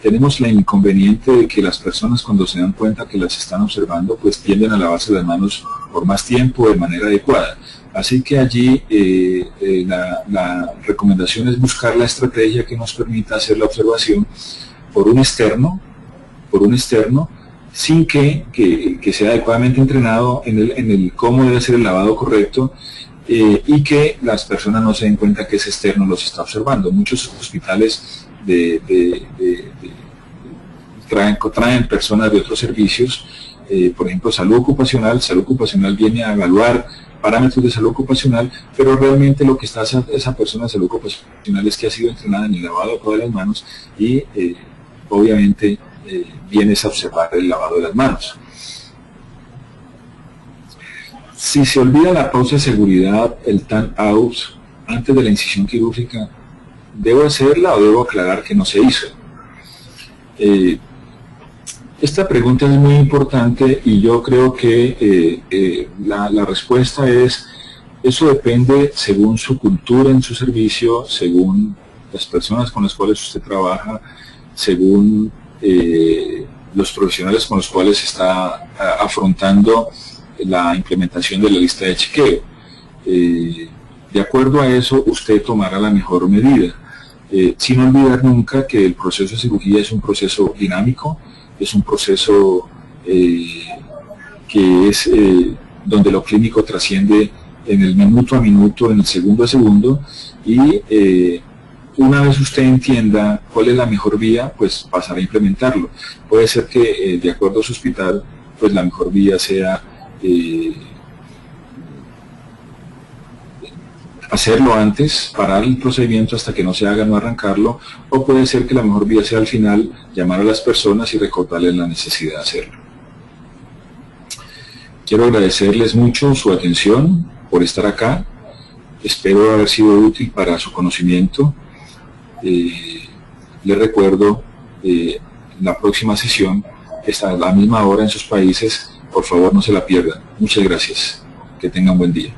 Tenemos la inconveniente de que las personas, cuando se dan cuenta que las están observando, pues tienden a lavarse las manos por más tiempo de manera adecuada. Así que allí la recomendación es buscar la estrategia que nos permita hacer la observación por un externo, sin que sea adecuadamente entrenado en el cómo debe ser el lavado correcto, y que las personas no se den cuenta que ese externo los está observando. Muchos hospitales traen personas de otros servicios, por ejemplo salud ocupacional viene a evaluar parámetros de salud ocupacional, pero realmente lo que está esa persona de salud ocupacional es que ha sido entrenada en el lavado de las manos y obviamente vienes a observar el lavado de las manos. Si se olvida la pausa de seguridad, el time-out, antes de la incisión quirúrgica, ¿debo hacerla o debo aclarar que no se hizo? Esta pregunta es muy importante y yo creo que la respuesta es, eso depende según su cultura en su servicio, según las personas con las cuales usted trabaja, según los profesionales con los cuales está afrontando la implementación de la lista de chequeo. De acuerdo a eso, usted tomará la mejor medida, sin olvidar nunca que el proceso de cirugía es un proceso dinámico, es un proceso que es donde lo clínico trasciende en el minuto a minuto, en el segundo a segundo, y una vez usted entienda cuál es la mejor vía, pues pasará a implementarlo. Puede ser que de acuerdo a su hospital, pues la mejor vía sea hacerlo antes, parar el procedimiento hasta que no se haga, no arrancarlo, o puede ser que la mejor vía sea al final llamar a las personas y recordarles la necesidad de hacerlo. Quiero agradecerles mucho su atención por estar acá, espero haber sido útil para su conocimiento. Les recuerdo, la próxima sesión está a la misma hora en sus países, por favor no se la pierdan. Muchas gracias, que tengan buen día.